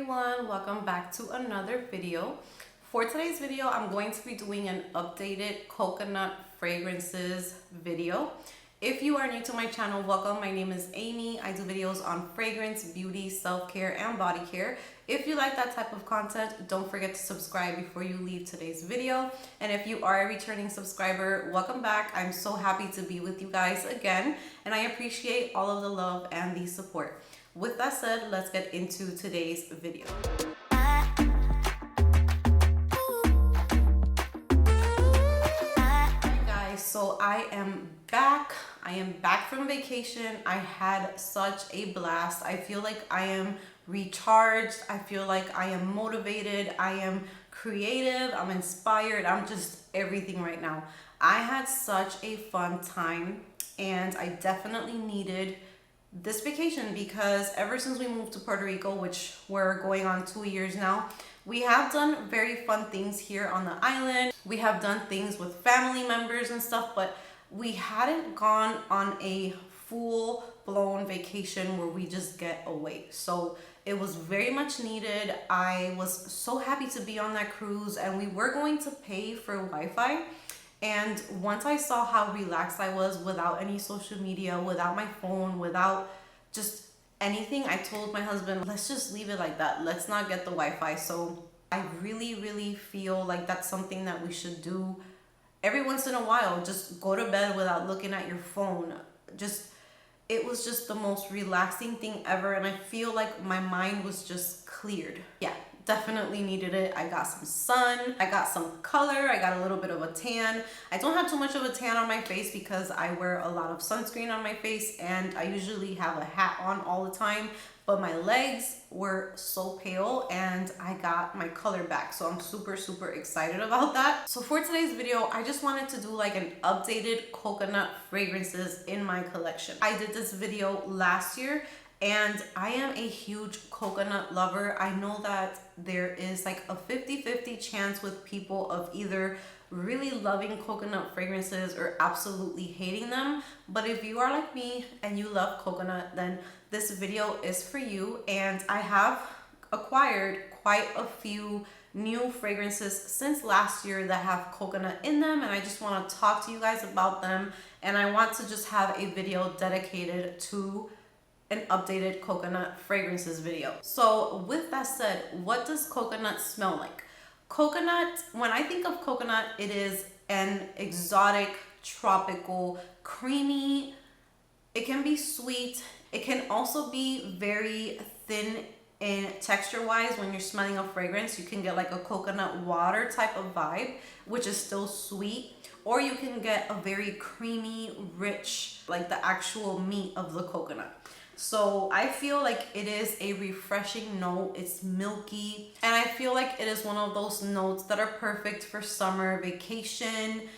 everyone, welcome back to another video. For today's video, I'm going to be doing an updated coconut fragrances video. If you are new to my channel, welcome. My name is Amy. I do videos on fragrance, beauty, self-care, and body care. If you like that type of content, don't forget to subscribe before you leave today's video. And if you are a returning subscriber, welcome back. I'm so happy to be with you guys again, and I appreciate all of the love and the support. With that said, let's get into today's video. Hey guys, so I am back. I am back from vacation. I had such a blast. I feel like I am recharged. I feel like I am motivated. I am creative. I'm inspired. I'm just everything right now. I had such a fun time, and I definitely needed this vacation because ever since we moved to Puerto Rico, which we're going on 2 years now, we have done very fun things here on the island. We have done things with family members and stuff, but we hadn't gone on a full-blown vacation where we just get away. So it was very much needed. I was so happy to be on that cruise, and we were going to pay for Wi-Fi. And once I saw how relaxed I was without any social media, without my phone, without just anything, I told my husband, let's just leave it like that. Let's not get the Wi-Fi. So I really feel like that's something that we should do every once in a while. Just go to bed without looking at your phone. It was just the most relaxing thing ever. And I feel like my mind was just cleared. Yeah. Definitely needed it. I got some sun, I got some color, I got a little bit of a tan. I don't have too much of a tan on my face because I wear a lot of sunscreen on my face, and I usually have a hat on all the time, but my legs were so pale and I got my color back. So I'm super excited about that. So for today's video, I just wanted to do like an updated coconut fragrances in my collection. I did this video last year, and I am a huge coconut lover. I know that there is like a 50-50 chance with people of either really loving coconut fragrances or absolutely hating them. But if you are like me and you love coconut, then this video is for you. And I have acquired quite a few new fragrances since last year that have coconut in them, and I just want to talk to you guys about them. And I want to just have a video dedicated to an updated coconut fragrances video. So with that said, what does coconut smell like? Coconut, when I think of coconut, it is an exotic, tropical, creamy. It can be sweet. It can also be very thin in texture wise. When you're smelling a fragrance, you can get like a coconut water type of vibe, which is still sweet. Or you can get a very creamy, rich, like the actual meat of the coconut. So I feel like it is a refreshing note. It's milky, and I feel like it is one of those notes that are perfect for summer, vacation,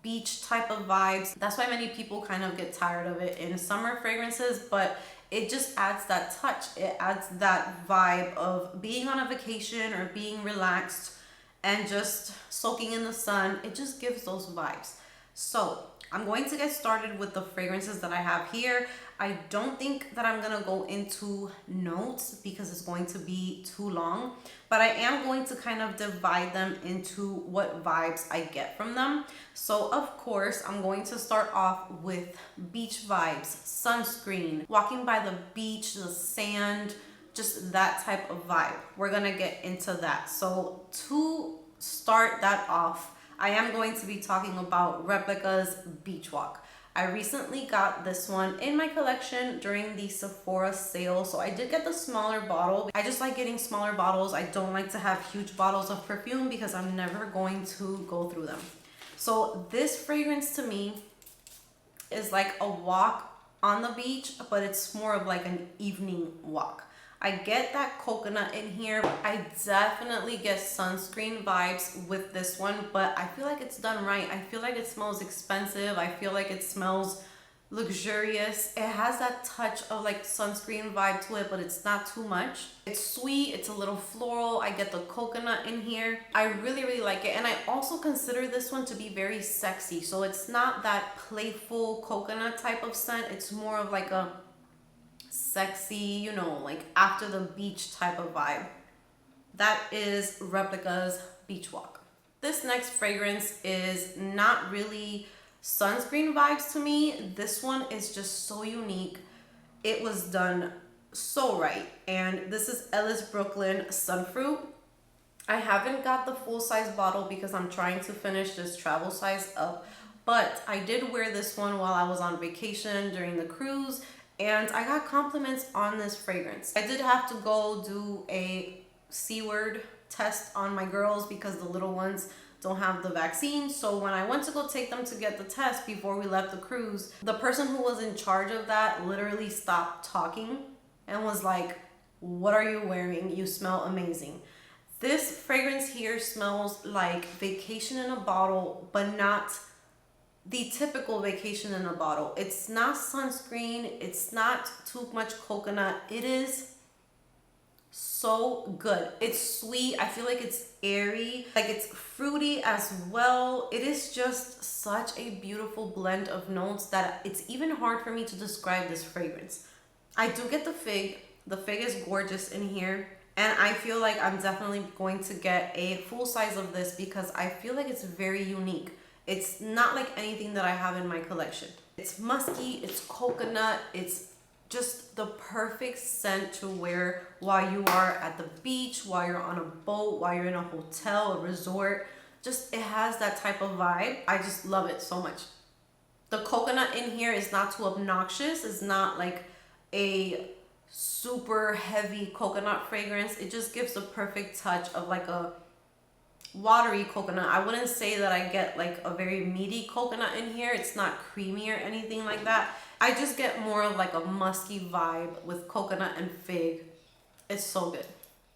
beach type of vibes. That's why many people kind of get tired of it in summer fragrances, but it just adds that touch. It adds that vibe of being on a vacation or being relaxed and just soaking in the sun. It just gives those vibes. So I'm going to get started with the fragrances that I have here. I don't think that I'm gonna go into notes because it's going to be too long, but I am going to kind of divide them into what vibes I get from them. So of course, I'm going to start off with beach vibes, sunscreen, walking by the beach, the sand, just that type of vibe. We're gonna get into that. So to start that off, I am going to be talking about Replicas Beach Walk. I recently got this one in my collection during the Sephora sale. So I did get the smaller bottle. I just like getting smaller bottles. I don't like to have huge bottles of perfume because I'm never going to go through them. So this fragrance to me is like a walk on the beach, but it's more of like an evening walk. I get that coconut in here. I definitely get sunscreen vibes with this one, but I feel like it's done right. I feel like it smells expensive. I feel like it smells luxurious. It has that touch of like sunscreen vibe to it, but it's not too much. It's sweet. It's a little floral. I get the coconut in here. I really like it. And I also consider this one to be very sexy. So it's not that playful coconut type of scent. It's more of like a sexy, you know, like after the beach type of vibe. That is Replicas Beach Walk. This next fragrance is not really sunscreen vibes to me. This one is just so unique. It was done so right. And this is Ellis Brooklyn Sunfruit. I haven't got the full size bottle because I'm trying to finish this travel size up. But I did wear this one while I was on vacation during the cruise. And I got compliments on this fragrance. I did have to go do a C-word test on my girls because the little ones don't have the vaccine. So when I went to go take them to get the test before we left the cruise, the person who was in charge of that literally stopped talking and was like, "What are you wearing? You smell amazing." This fragrance here smells like vacation in a bottle, but not the typical vacation in a bottle. It's not sunscreen. It's not too much coconut. It is so good. It's sweet. I feel like it's airy, like it's fruity as well. It is just such a beautiful blend of notes that it's even hard for me to describe this fragrance. I do get the fig. The fig is gorgeous in here. And I feel like I'm definitely going to get a full size of this because I feel like it's very unique. It's not like anything that I have in my collection. It's musky, it's coconut, it's just the perfect scent to wear while you are at the beach, while you're on a boat, while you're in a hotel, a resort. Just, it has that type of vibe. I just love it so much. The coconut in here is not too obnoxious. It's not like a super heavy coconut fragrance. It just gives the perfect touch of like a watery coconut. I wouldn't say that I get like a very meaty coconut in here. It's not creamy or anything like that. I just get more of like a musky vibe with coconut and fig. It's so good.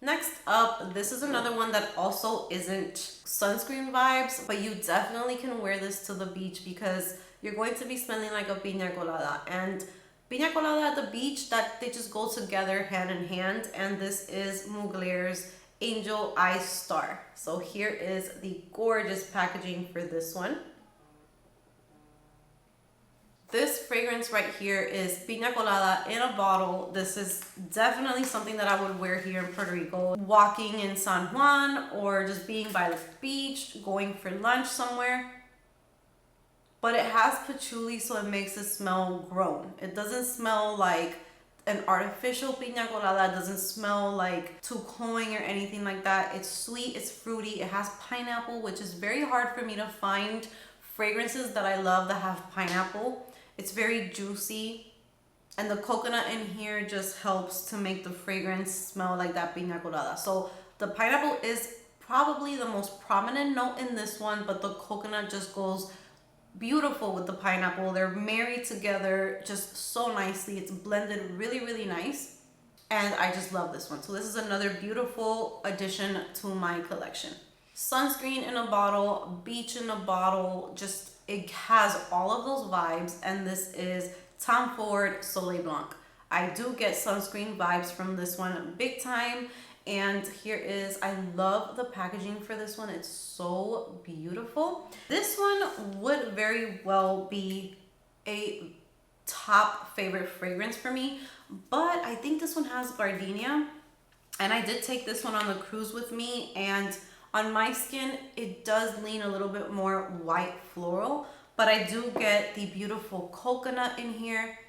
Next up, this is another one that also isn't sunscreen vibes, but you definitely can wear this to the beach because you're going to be smelling like a piña colada. And piña colada at the beach, that they just go together hand in hand. And this is Mugler's Angel Eyes Star. So here is the gorgeous packaging for this one. This fragrance right here is piña colada in a bottle. This is definitely something that I would wear here in Puerto Rico, walking in San Juan or just being by the beach, going for lunch somewhere. But it has patchouli, so it makes it smell grown. It doesn't smell like an artificial piña colada. It doesn't smell like too cloying or anything like that. It's sweet, it's fruity, it has pineapple, which is very hard for me to find fragrances that I love that have pineapple. It's very juicy, and the coconut in here just helps to make the fragrance smell like that piña colada. So the pineapple is probably the most prominent note in this one, but the coconut just goes beautiful with the pineapple. They're married together just so nicely. It's blended really, really nice. And I just love this one. So this is another beautiful addition to my collection. Sunscreen in a bottle, beach in a bottle, just it has all of those vibes. And this is Tom Ford Soleil Blanc. I do get sunscreen vibes from this one big time. And here is, I love the packaging for this one. It's so beautiful. This one would very well be a top favorite fragrance for me, but I think this one has gardenia. And I did take this one on the cruise with me, and on my skin, it does lean a little bit more white floral, but I do get the beautiful coconut in here.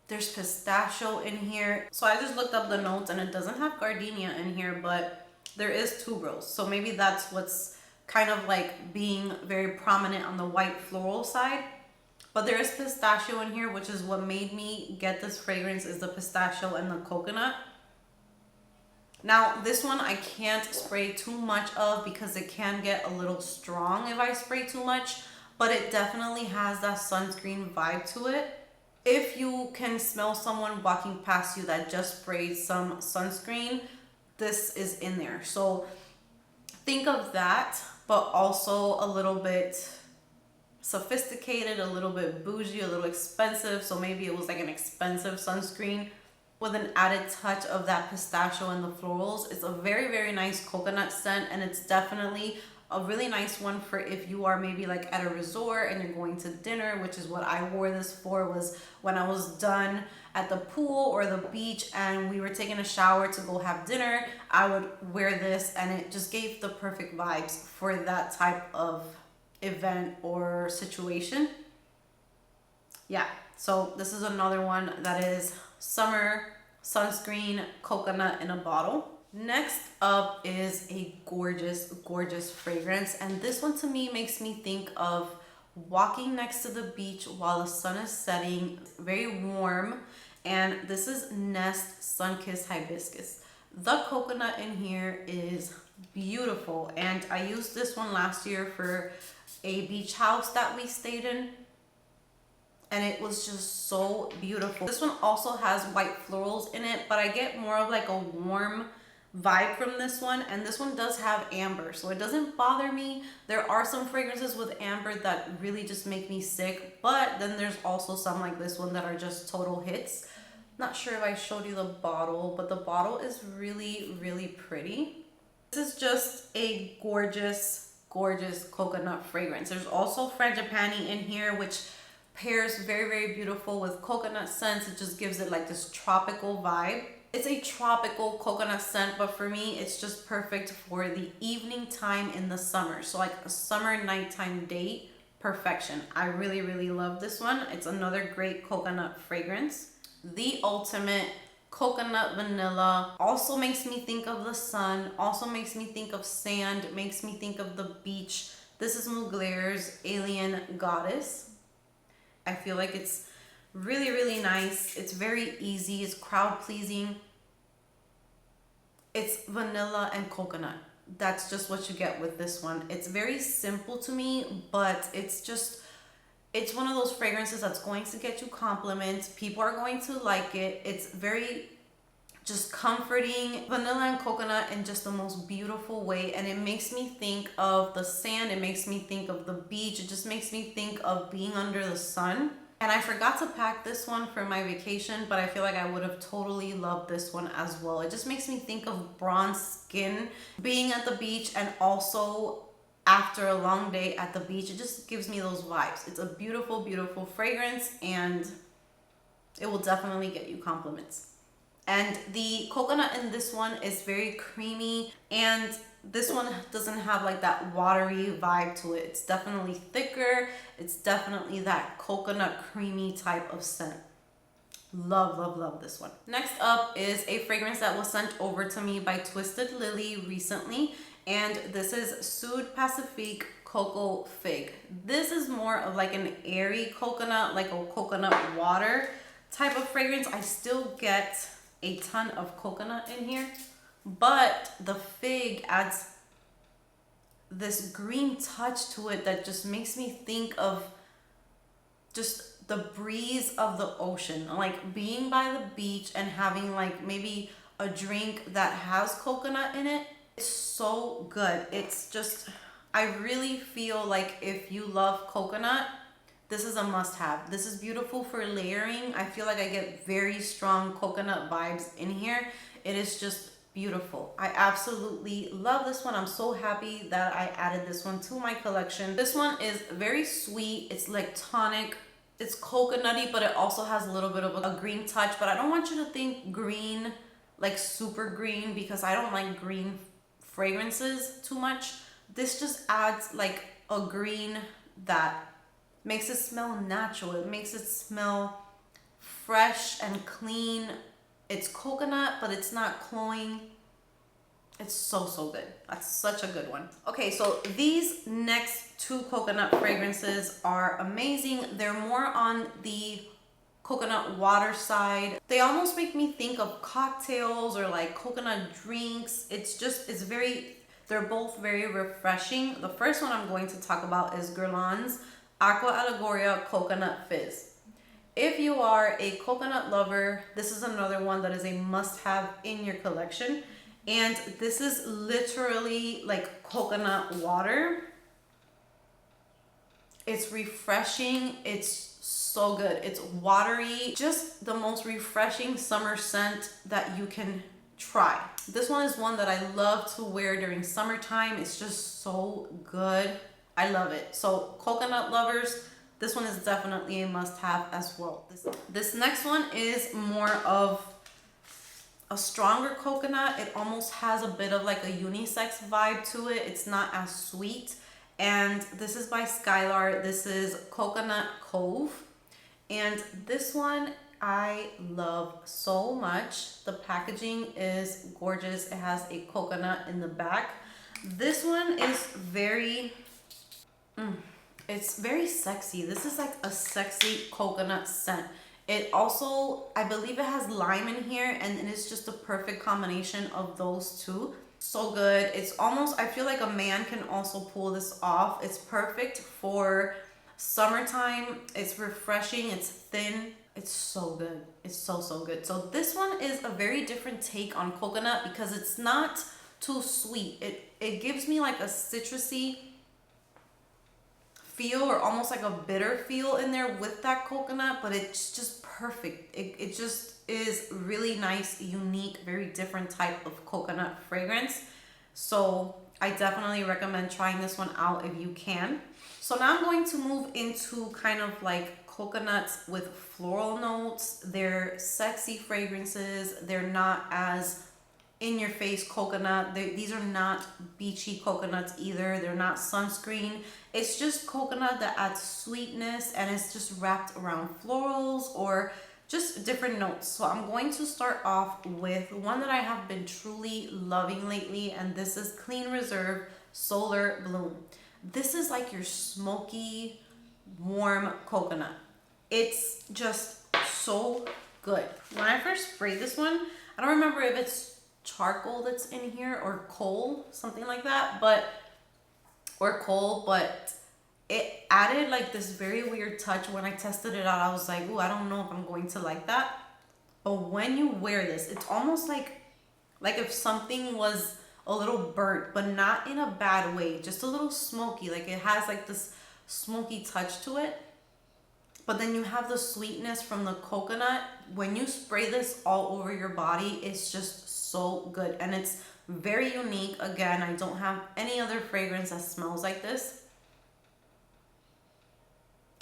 There's pistachio in here. So I just looked up the notes and it doesn't have gardenia in here, but there is tuberose. So maybe that's what's kind of like being very prominent on the white floral side. But there is pistachio in here, which is what made me get this fragrance, is the pistachio and the coconut. Now this one I can't spray too much of because it can get a little strong if I spray too much, but it definitely has that sunscreen vibe to it. If you can smell someone walking past you that just sprayed some sunscreen, this is in there. So think of that, but also a little bit sophisticated, a little bit bougie, a little expensive. So maybe it was like an expensive sunscreen with an added touch of that pistachio and the florals. It's a very, very nice coconut scent, and it's definitely a really nice one for if you are maybe like at a resort and you're going to dinner, which is what I wore this for, was when I was done at the pool or the beach and we were taking a shower to go have dinner, I would wear this and it just gave the perfect vibes for that type of event or situation. Yeah, so this is another one that is summer sunscreen coconut in a bottle. Next up is a gorgeous, gorgeous fragrance, and this one to me makes me think of walking next to the beach while the sun is setting, very warm, and this is Nest Sunkissed Hibiscus. The coconut in here is beautiful, and I used this one last year for a beach house that we stayed in, and it was just so beautiful. This one also has white florals in it, but I get more of like a warm vibe from this one, and this one does have amber, so it doesn't bother me. There are some fragrances with amber that really just make me sick, but then there's also some like this one that are just total hits. Not sure if I showed you the bottle, but the bottle is really, really pretty. This is just a gorgeous, gorgeous coconut fragrance. There's also frangipani in here, which pairs very, very beautiful with coconut scents. It just gives it like this tropical vibe. It's a tropical coconut scent, but for me, it's just perfect for the evening time in the summer. So like a summer nighttime date, perfection. I really, really love this one. It's another great coconut fragrance. The ultimate coconut vanilla also makes me think of the sun, also makes me think of sand, makes me think of the beach. This is Mugler's Alien Goddess. I feel like it's really, really nice. It's very easy. It's crowd pleasing. It's vanilla and coconut. That's just what you get with this one. It's very simple to me, but it's one of those fragrances that's going to get you compliments. People are going to like it. It's very just comforting, vanilla and coconut in just the most beautiful way, and it makes me think of the sand. It makes me think of the beach. It just makes me think of being under the sun. And I forgot to pack this one for my vacation, but I feel like I would have totally loved this one as well. It just makes me think of bronze skin, being at the beach, and also after a long day at the beach. It just gives me those vibes. It's a beautiful, beautiful fragrance, and it will definitely get you compliments. And the coconut in this one is very creamy, and this one doesn't have like that watery vibe to it. It's definitely thicker. It's definitely that coconut creamy type of scent. Love, love, love this one. Next up is a fragrance that was sent over to me by Twisted Lily recently, and this is Sud Pacifique Cocoa Fig. This is more of like an airy coconut, like a coconut water type of fragrance. I still get a ton of coconut in here, but the fig adds this green touch to it that just makes me think of just the breeze of the ocean, like being by the beach and having like maybe a drink that has coconut in it. It's so good. It's just, I really feel like if you love coconut, this is a must-have. This is beautiful for layering. I feel like I get very strong coconut vibes in here. It is just beautiful. I absolutely love this one. I'm so happy that I added this one to my collection. This one is very sweet. It's like tonic. It's coconutty, but it also has a little bit of a green touch. But I don't want you to think green, like super green, because I don't like green fragrances too much. This just adds like a green that makes it smell natural. It makes it smell fresh and clean. It's coconut, but it's not cloying. It's so, so good. That's such a good one. Okay, so these next two coconut fragrances are amazing. They're more on the coconut water side. They almost make me think of cocktails or like coconut drinks. They're both very refreshing. The first one I'm going to talk about is Guerlain's Aqua Alegoria Coconut Fizz. If you are a coconut lover, this is another one that is a must-have in your collection. And this is literally like coconut water. It's refreshing. It's so good. It's watery. Just the most refreshing summer scent that you can try. This one is one that I love to wear during summertime. It's just so good. I love it. So coconut lovers, This one is definitely a must-have as well. This next one is more of a stronger coconut. It almost has a bit of like a unisex vibe to it. It's not as sweet. And this is by Skylar. This is Coconut Cove. And this one I love so much. The packaging is gorgeous. It has a coconut in the back. This one is very, it's very sexy. This is like a sexy coconut scent. It also, I believe it has lime in here, and it is just a perfect combination of those two. So good. It's almost, I feel like a man can also pull this off. It's perfect for summertime. It's refreshing. It's thin. It's so good. It's so, so good. So this one is a very different take on coconut because it's not too sweet. It gives me like a citrusy feel, or almost like a bitter feel in there with that coconut, but it's just perfect. It just is really nice, unique, very different type of coconut fragrance. So I definitely recommend trying this one out if you can. So now I'm going to move into kind of like coconuts with floral notes. They're sexy fragrances. They're not as in your face coconut. These are not beachy coconuts either. They're not sunscreen. It's just coconut that adds sweetness, and it's just wrapped around florals or just different notes. So I'm going to start off with one that I have been truly loving lately, and this is Clean Reserve Solar Bloom. This is like your smoky, warm coconut. It's just so good. When I first sprayed this one, I don't remember if it's charcoal that's in here or coal, something like that, but it added like this very weird touch. When I tested it out, I was like, ooh, I don't know if I'm going to like that. But when you wear this, it's almost like if something was a little burnt, but not in a bad way, just a little smoky. Like it has like this smoky touch to it. But then you have the sweetness from the coconut. When you spray this all over your body, it's just so good. And it's very unique. Again, I don't have any other fragrance that smells like this.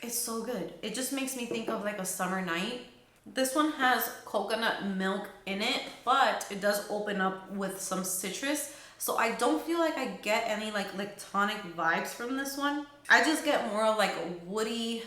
It's so good. It just makes me think of like a summer night. This one has coconut milk in it, but it does open up with some citrus. So I don't feel like I get any like lactonic vibes from this one. I just get more of like a woody,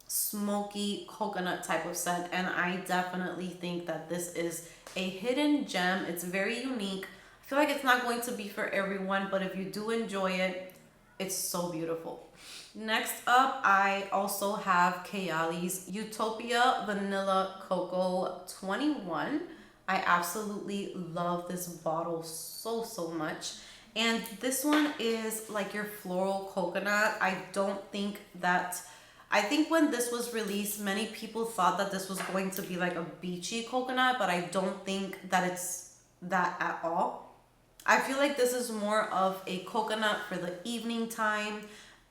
smoky coconut type of scent, and I definitely think that this is a hidden gem. It's very unique. I feel like it's not going to be for everyone, but if you do enjoy it, it's so beautiful. Next up, I also have Kayali's Utopia Vanilla Cocoa 21. I absolutely love this bottle so, so much. And this one is like your floral coconut. I think when this was released, many people thought that this was going to be like a beachy coconut, but I don't think that it's that at all. I feel like this is more of a coconut for the evening time,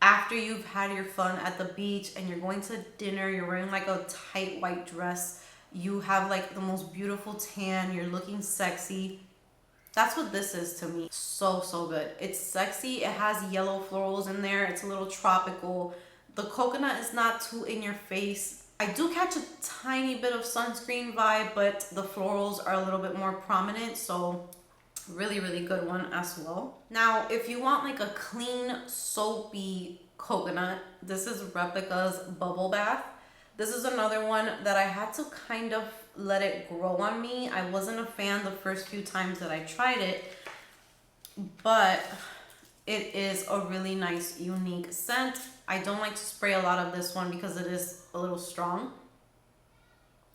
after you've had your fun at the beach and you're going to dinner, you're wearing like a tight white dress, you have like the most beautiful tan, you're looking sexy. That's what this is to me. So, so good. It's sexy. It has yellow florals in there. It's a little tropical. The coconut is not too in your face. I do catch a tiny bit of sunscreen vibe, but the florals are a little bit more prominent. So really, really good one as well. Now, if you want like a clean, soapy coconut, this is Replica's Bubble Bath. This is another one that I had to kind of let it grow on me. I wasn't a fan the first few times that I tried it, but it is a really nice, unique scent. I don't like to spray a lot of this one because it is a little strong.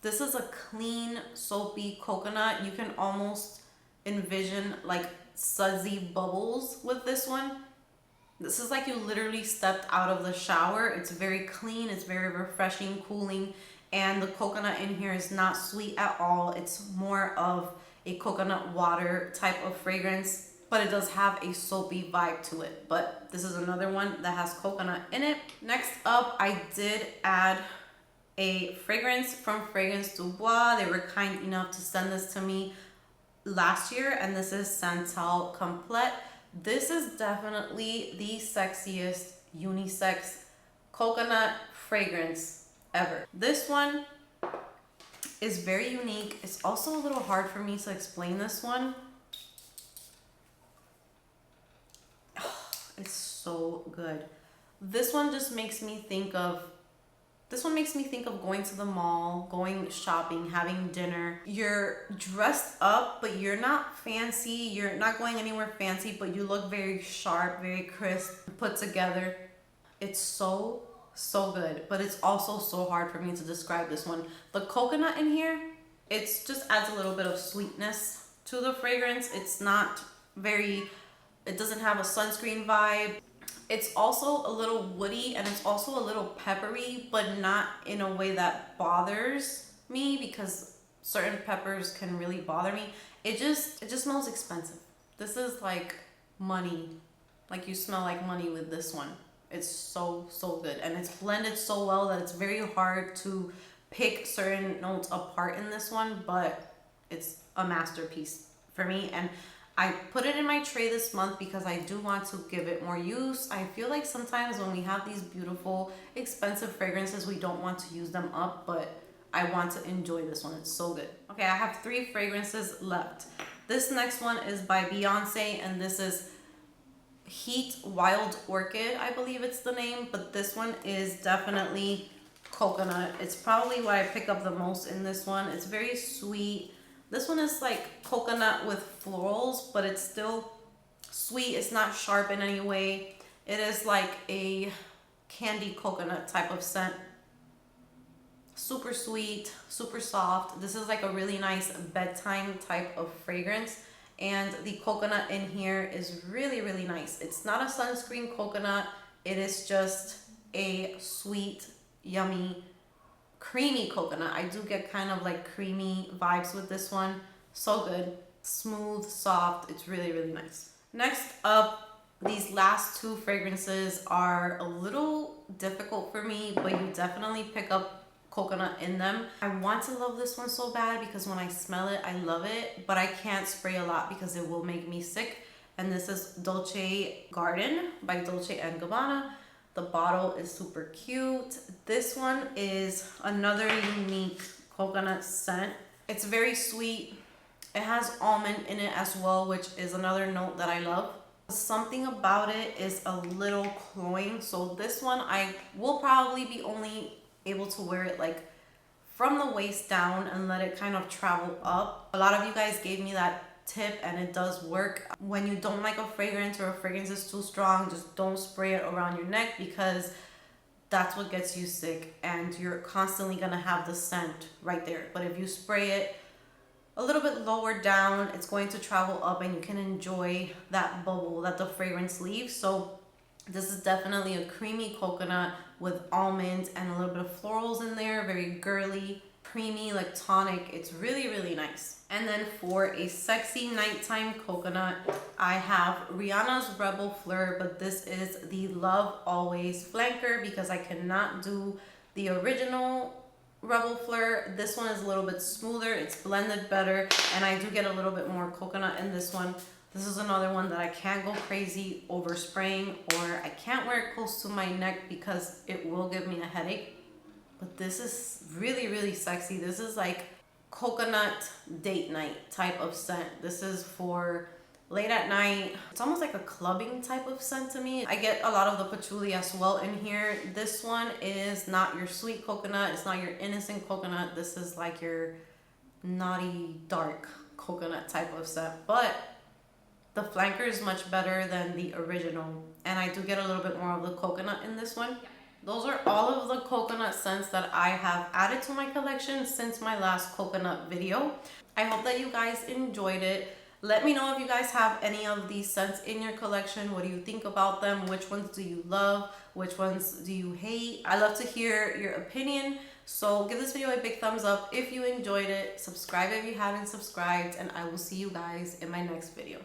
This is a clean, soapy coconut. You can almost envision like sudsy bubbles with this one. This is like you literally stepped out of the shower. It's very clean, it's very refreshing, cooling, and the coconut in here is not sweet at all. It's more of a coconut water type of fragrance, but it does have a soapy vibe to it. But this is another one that has coconut in it. Next up, I did add a fragrance from Fragrance Du Bois. They were kind enough to send this to me last year, and this is Santel Complete. This is definitely the sexiest unisex coconut fragrance ever. This one is very unique. It's also a little hard for me to explain this one. It's so good. This one just makes me think of going to the mall, going shopping, having dinner. You're dressed up, but you're not fancy. You're not going anywhere fancy, but you look very sharp, very crisp, put together. It's so good, but it's also so hard for me to describe this one. The coconut in here, it's just adds a little bit of sweetness to the fragrance. It's not very, it doesn't have a sunscreen vibe. It's also a little woody and it's also a little peppery, but not in a way that bothers me, because certain peppers can really bother me. It just smells expensive. This is like money. Like you smell like money with this one. It's so good, and it's blended so well that it's very hard to pick certain notes apart in this one, but it's a masterpiece for me. And I put it in my tray this month because I do want to give it more use. I feel like sometimes when we have these beautiful, expensive fragrances, we don't want to use them up, but I want to enjoy this one. It's so good. Okay, I have 3 fragrances left. This next one is by Beyonce, and this is Heat Wild Orchid, I believe it's the name, but this one is definitely coconut. It's probably what I pick up the most in this one. It's very sweet. This one is like coconut with florals, but it's still sweet. It's not sharp in any way. It is like a candy coconut type of scent. Super sweet, super soft. This is like a really nice bedtime type of fragrance. And the coconut in here is really nice. It's not a sunscreen coconut. It is just a sweet, yummy, creamy coconut. I do get kind of like creamy vibes with this one. So good. Smooth, soft. It's really nice. Next up, these last 2 fragrances are a little difficult for me, but you definitely pick up coconut in them. I want to love this one so bad because when I smell it, I love it, but I can't spray a lot because it will make me sick. And this is Dolce Garden by Dolce & Gabbana. The bottle is super cute. This one is another unique coconut scent. It's very sweet. It has almond in it as well, which is another note that I love. Something about it is a little cloying. So this one, I will probably be only able to wear it like from the waist down and let it kind of travel up. A lot of you guys gave me that tip and it does work. When you don't like a fragrance or a fragrance is too strong, just don't spray it around your neck, because that's what gets you sick and you're constantly gonna have the scent right there. But if you spray it a little bit lower down, it's going to travel up and you can enjoy that bubble that the fragrance leaves. So this is definitely a creamy coconut with almonds and a little bit of florals in there. Very girly, creamy, like tonic. It's really nice. And then for a sexy nighttime coconut, I have Rihanna's Rebel Fleur, but this is the Love Always Flanker because I cannot do the original Rebel Fleur. This one is a little bit smoother. It's blended better, and I do get a little bit more coconut in this one. This is another one that I can't go crazy over spraying, or I can't wear it close to my neck because it will give me a headache. But this is really sexy. This is like coconut date night type of scent. This is for late at night. It's almost like a clubbing type of scent to me. I get a lot of the patchouli as well in here. This one is not your sweet coconut. It's not your innocent coconut. This is like your naughty, dark coconut type of scent. But the flanker is much better than the original, and I do get a little bit more of the coconut in this one. Those are all of the coconut scents that I have added to my collection since my last coconut video. I hope that you guys enjoyed it. Let me know if you guys have any of these scents in your collection. What do you think about them? Which ones do you love? Which ones do you hate? I love to hear your opinion. So give this video a big thumbs up if you enjoyed it. Subscribe if you haven't subscribed, and I will see you guys in my next video.